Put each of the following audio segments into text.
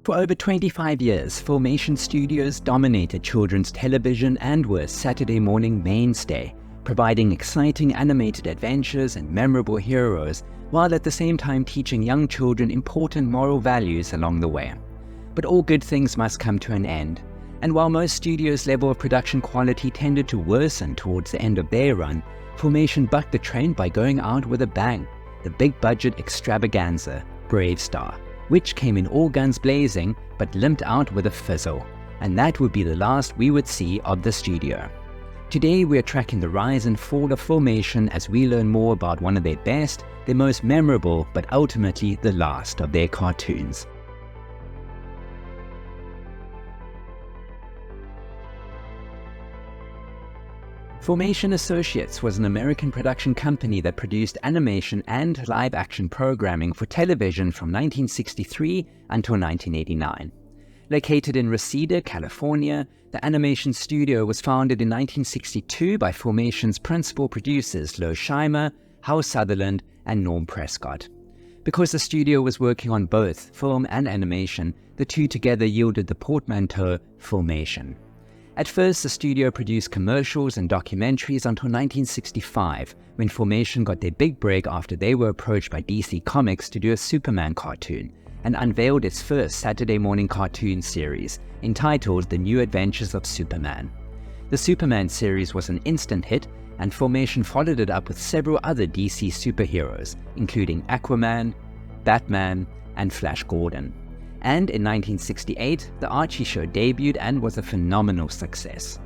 For over 25 years, Filmation Studios dominated children's television and were a Saturday morning mainstay, providing exciting animated adventures and memorable heroes, while at the same time teaching young children important moral values along the way. But all good things must come to an end, and while most studios' level of production quality tended to worsen towards the end of their run, Filmation bucked the trend by going out with a bang, the big-budget extravaganza, Bravestarr, which came in all guns blazing but limped out with a fizzle, and that would be the last we would see of the studio. Today we are tracking the rise and fall of Filmation as we learn more about one of their best, their most memorable, but ultimately the last of their cartoons. Filmation Associates was an American production company that produced animation and live-action programming for television from 1963 until 1989. Located in Reseda, California, the animation studio was founded in 1962 by Filmation's principal producers Lo Scheimer, Hal Sutherland, and Norm Prescott. Because the studio was working on both film and animation, the two together yielded the portmanteau Filmation. At first, the studio produced commercials and documentaries until 1965, when Filmation got their big break after they were approached by DC Comics to do a Superman cartoon, and unveiled its first Saturday morning cartoon series, entitled The New Adventures of Superman. The Superman series was an instant hit, and Filmation followed it up with several other DC superheroes, including Aquaman, Batman, and Flash Gordon. And in 1968, The Archie Show debuted and was a phenomenal success.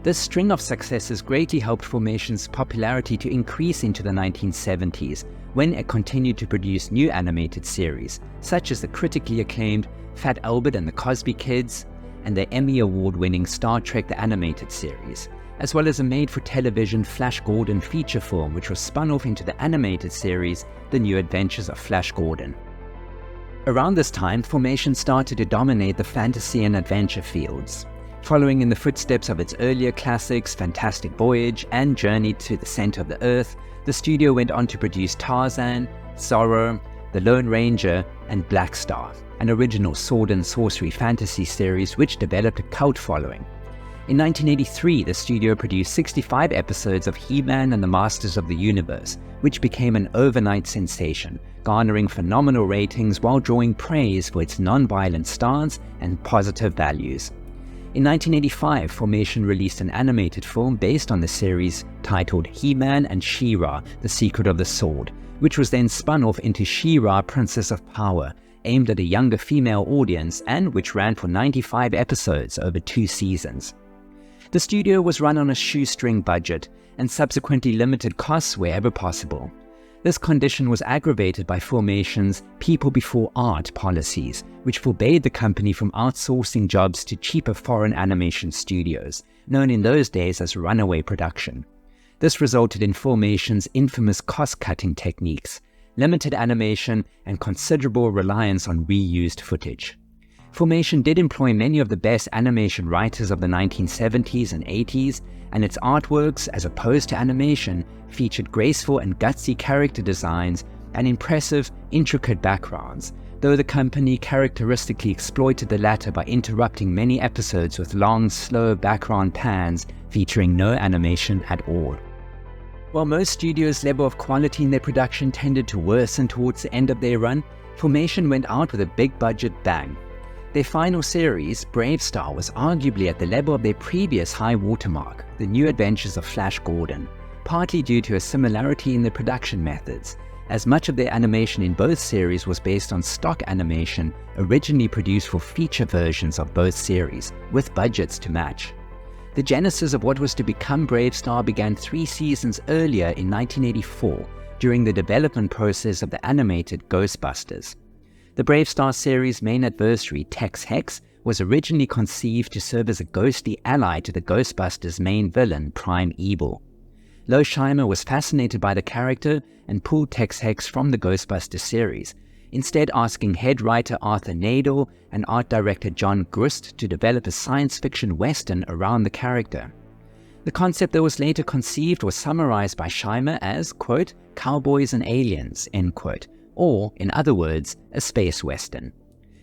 This string of successes greatly helped Filmation's popularity to increase into the 1970s, when it continued to produce new animated series, such as the critically acclaimed Fat Albert and the Cosby Kids, and the Emmy Award-winning Star Trek The Animated Series, as well as a made-for-television Flash Gordon feature film which was spun off into the animated series The New Adventures of Flash Gordon. Around this time, Filmation started to dominate the fantasy and adventure fields. Following in the footsteps of its earlier classics Fantastic Voyage and Journey to the Center of the Earth, the studio went on to produce Tarzan, Zorro, The Lone Ranger, and Bravestarr, an original sword and sorcery fantasy series which developed a cult following. In 1983, the studio produced 65 episodes of He-Man and the Masters of the Universe, which became an overnight sensation, garnering phenomenal ratings while drawing praise for its non-violent stance and positive values. In 1985, Filmation released an animated film based on the series titled He-Man and She-Ra, The Secret of the Sword, which was then spun off into She-Ra, Princess of Power, aimed at a younger female audience and which ran for 95 episodes over 2 seasons. The studio was run on a shoestring budget and subsequently limited costs wherever possible. This condition was aggravated by Filmation's people before art policies, which forbade the company from outsourcing jobs to cheaper foreign animation studios, known in those days as runaway production. This resulted in Filmation's infamous cost-cutting techniques, limited animation, and considerable reliance on reused footage. Filmation did employ many of the best animation writers of the 1970s and 80s, and its artworks, as opposed to animation, featured graceful and gutsy character designs and impressive, intricate backgrounds, though the company characteristically exploited the latter by interrupting many episodes with long, slow background pans featuring no animation at all. While most studios' level of quality in their production tended to worsen towards the end of their run, Filmation went out with a big-budget bang. Their final series, Bravestarr, was arguably at the level of their previous high watermark, The New Adventures of Flash Gordon, partly due to a similarity in their production methods, as much of their animation in both series was based on stock animation originally produced for feature versions of both series, with budgets to match. The genesis of what was to become Bravestarr began 3 seasons earlier in 1984, during the development process of the animated Ghostbusters. The Bravestarr series' main adversary, Tex Hex, was originally conceived to serve as a ghostly ally to the Ghostbusters' main villain, Prime Evil. Lo Scheimer was fascinated by the character and pulled Tex Hex from the Ghostbusters series, instead asking head writer Arthur Nadel and art director John Grust to develop a science fiction western around the character. The concept that was later conceived was summarized by Scheimer as, quote, "cowboys and aliens," end quote, or, in other words, a space western.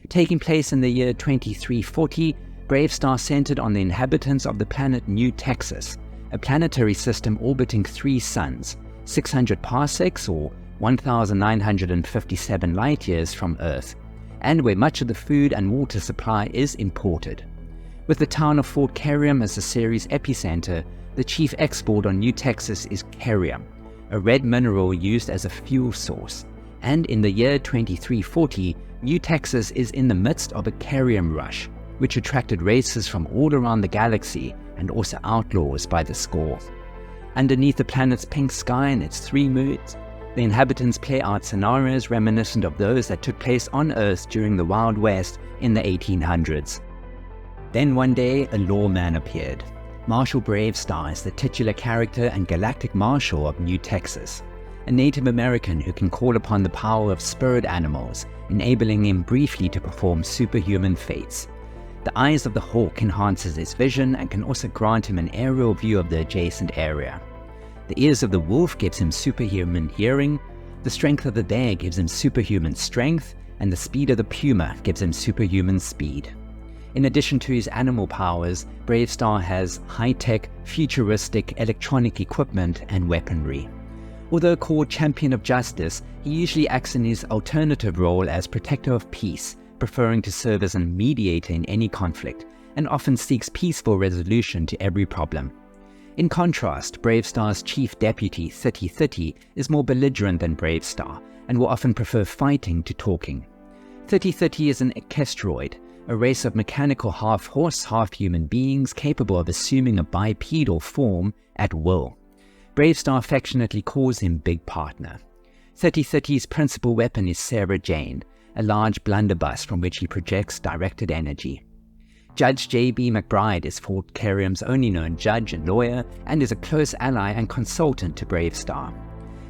Taking place in the year 2340, Bravestarr centered on the inhabitants of the planet New Texas, a planetary system orbiting 3 suns, 600 parsecs or 1,957 light-years from Earth, and where much of the food and water supply is imported. With the town of Fort Carium as the series' epicenter, the chief export on New Texas is carium, a red mineral used as a fuel source. And in the year 2340, New Texas is in the midst of a carium rush, which attracted races from all around the galaxy and also outlaws by the score. Underneath the planet's pink sky and its 3 moons, the inhabitants play out scenarios reminiscent of those that took place on Earth during the Wild West in the 1800s. Then one day, a lawman appeared. Marshal Bravestarr is the titular character and galactic marshal of New Texas, a Native American who can call upon the power of spirit animals, enabling him briefly to perform superhuman feats. The eyes of the hawk enhances his vision and can also grant him an aerial view of the adjacent area. The ears of the wolf gives him superhuman hearing, the strength of the bear gives him superhuman strength, and the speed of the puma gives him superhuman speed. In addition to his animal powers, Bravestarr has high-tech, futuristic electronic equipment and weaponry. Although called Champion of Justice, he usually acts in his alternative role as Protector of Peace, preferring to serve as a mediator in any conflict, and often seeks peaceful resolution to every problem. In contrast, Bravestar's chief deputy, 3030, is more belligerent than Bravestarr, and will often prefer fighting to talking. 3030 is an equestroid, a race of mechanical half-horse, half-human beings capable of assuming a bipedal form at will. Bravestarr affectionately calls him Big Partner. 3030's principal weapon is Sarah Jane, a large blunderbuss from which he projects directed energy. Judge J.B. McBride is Fort Carium's only known judge and lawyer, and is a close ally and consultant to Bravestarr.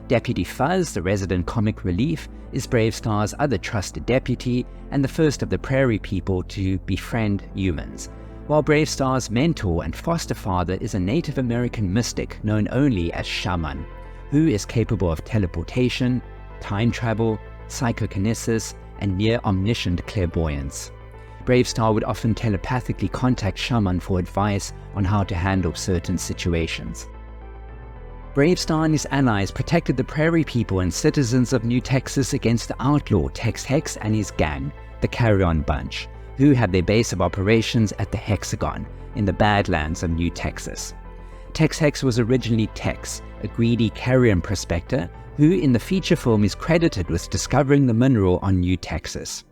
Deputy Fuzz, the resident comic relief, is Bravestarr's other trusted deputy and the first of the prairie people to befriend humans, while Bravestarr's mentor and foster father is a Native American mystic known only as Shaman, who is capable of teleportation, time travel, psychokinesis, and near-omniscient clairvoyance. Bravestarr would often telepathically contact Shaman for advice on how to handle certain situations. Bravestarr and his allies protected the prairie people and citizens of New Texas against the outlaw Tex Hex and his gang, the Carry-On Bunch, who had their base of operations at the Hexagon in the Badlands of New Texas. Tex Hex was originally Tex, a greedy carrion prospector who in the feature film is credited with discovering the mineral on New Texas.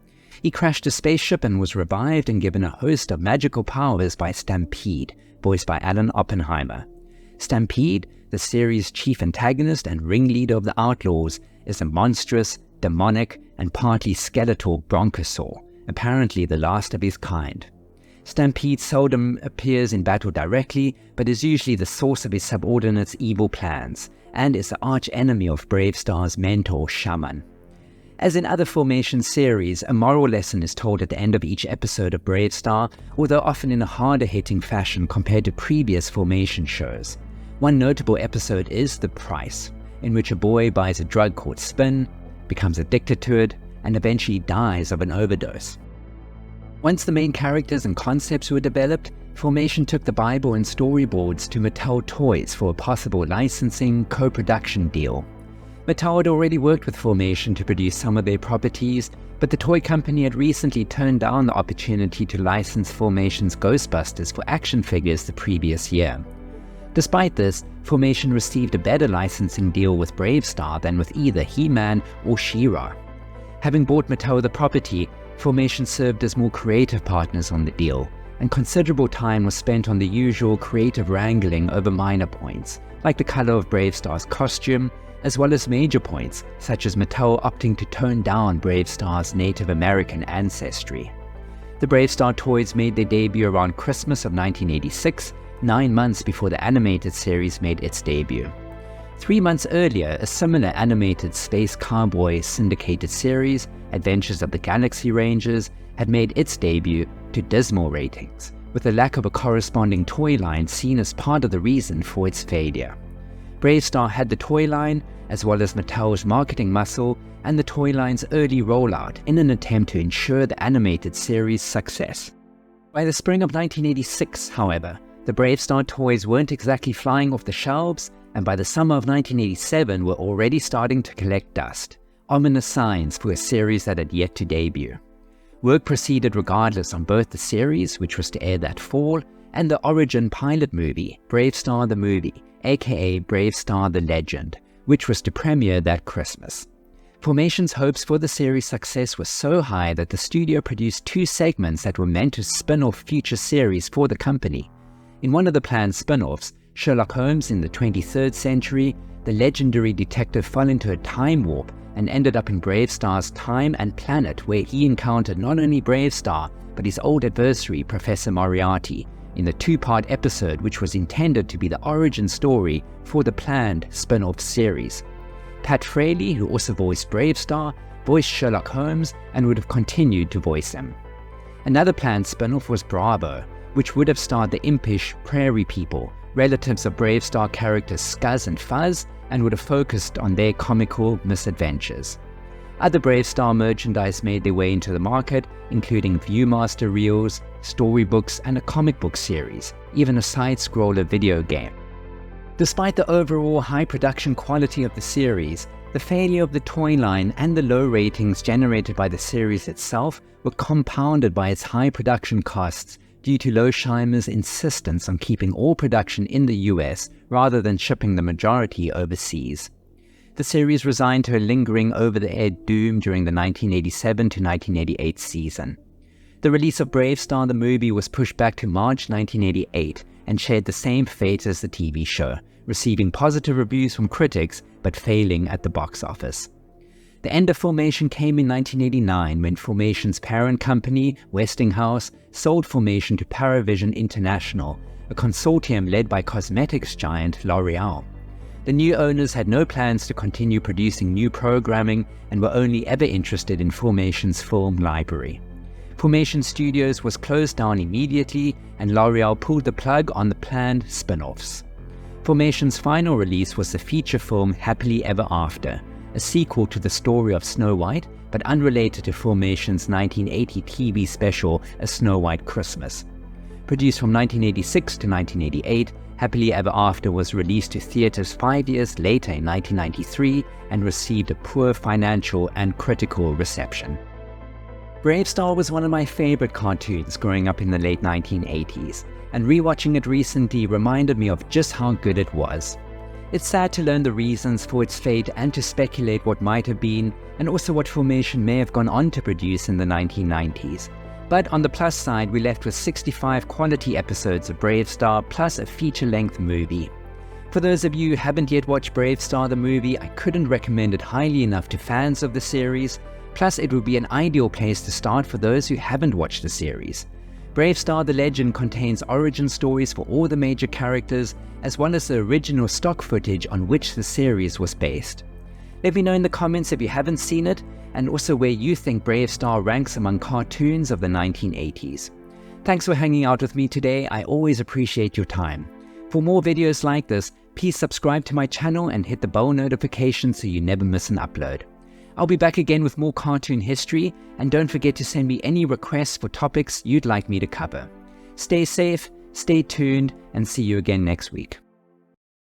He crashed a spaceship and was revived and given a host of magical powers by Stampede, voiced by Alan Oppenheimer. Stampede, the series' chief antagonist and ringleader of the Outlaws, is a monstrous, demonic, and partly skeletal bronchosaur, apparently the last of his kind. Stampede seldom appears in battle directly, but is usually the source of his subordinates' evil plans, and is the arch-enemy of Bravestarr's mentor, Shaman. As in other Filmation series, a moral lesson is told at the end of each episode of Bravestarr, although often in a harder-hitting fashion compared to previous Filmation shows. One notable episode is The Price, in which a boy buys a drug called Spin, becomes addicted to it, and eventually dies of an overdose. Once the main characters and concepts were developed, Filmation took the Bible and storyboards to Mattell Toys for a possible licensing co-production deal. Mattell had already worked with Filmation to produce some of their properties, but the toy company had recently turned down the opportunity to license Filmation's Ghostbusters for action figures the previous year. Despite this, Filmation received a better licensing deal with Bravestarr than with either He-Man or She-Ra. Having bought Mattell the property, Filmation served as more creative partners on the deal, and considerable time was spent on the usual creative wrangling over minor points, like the color of Bravestarr's costume, as well as major points, such as Mattell opting to tone down Bravestarr's Native American ancestry. The Bravestarr toys made their debut around Christmas of 1986, 9 months before the animated series made its debut. 3 months earlier, a similar animated space cowboy syndicated series, Adventures of the Galaxy Rangers, had made its debut to dismal ratings, with the lack of a corresponding toy line seen as part of the reason for its failure. Bravestarr had the toy line, as well as Mattell's marketing muscle and the toy line's early rollout in an attempt to ensure the animated series' success. By the spring of 1986, however, the Bravestarr toys weren't exactly flying off the shelves, and by the summer of 1987 were already starting to collect dust, ominous signs for a series that had yet to debut. Work proceeded regardless on both the series, which was to air that fall, and the origin pilot movie, Bravestarr the Movie, aka Bravestarr the Legend, which was to premiere that Christmas. Filmation's hopes for the series' success were so high that the studio produced 2 segments that were meant to spin off future series for the company. In one of the planned spin-offs, Sherlock Holmes in the 23rd century, the legendary detective fell into a time warp and ended up in Bravestarr's time and planet, where he encountered not only Bravestarr, but his old adversary, Professor Moriarty, in the 2-part episode which was intended to be the origin story for the planned spin-off series. Pat Fraley, who also voiced Bravestarr, voiced Sherlock Holmes and would have continued to voice him. Another planned spin-off was Bravo, which would have starred the impish Prairie People, relatives of Bravestarr characters Scuzz and Fuzz, and would have focused on their comical misadventures. Other Bravestarr merchandise made their way into the market, including Viewmaster reels, storybooks, and a comic book series, even a side-scroller video game. Despite the overall high production quality of the series, the failure of the toy line and the low ratings generated by the series itself were compounded by its high production costs due to Losheimer's insistence on keeping all production in the US rather than shipping the majority overseas. The series resigned to a lingering over-the-air doom during the 1987 to 1988 season. The release of Bravestarr the Movie was pushed back to March 1988 and shared the same fate as the TV show, receiving positive reviews from critics but failing at the box office. The end of Filmation came in 1989 when Filmation's parent company, Westinghouse, sold Filmation to Paravision International, a consortium led by cosmetics giant L'Oreal. The new owners had no plans to continue producing new programming and were only ever interested in Filmation's film library. Filmation Studios was closed down immediately, and L'Oreal pulled the plug on the planned spin-offs. Filmation's final release was the feature film Happily Ever After, a sequel to the story of Snow White, but unrelated to Filmation's 1980 TV special A Snow White Christmas. Produced from 1986 to 1988, Happily Ever After was released to theaters 5 years later in 1993 and received a poor financial and critical reception. Bravestarr was one of my favorite cartoons growing up in the late 1980s, and rewatching it recently reminded me of just how good it was. It's sad to learn the reasons for its fate and to speculate what might have been, and also what Filmation may have gone on to produce in the 1990s. But on the plus side, we're left with 65 quality episodes of Bravestarr plus a feature-length movie. For those of you who haven't yet watched Bravestarr the movie, I couldn't recommend it highly enough to fans of the series, plus it would be an ideal place to start for those who haven't watched the series. Bravestarr the Legend contains origin stories for all the major characters, as well as the original stock footage on which the series was based. Let me know in the comments if you haven't seen it, and also where you think Bravestarr ranks among cartoons of the 1980s. Thanks for hanging out with me today, I always appreciate your time. For more videos like this, please subscribe to my channel and hit the bell notification so you never miss an upload. I'll be back again with more cartoon history, and don't forget to send me any requests for topics you'd like me to cover. Stay safe, stay tuned, and see you again next week.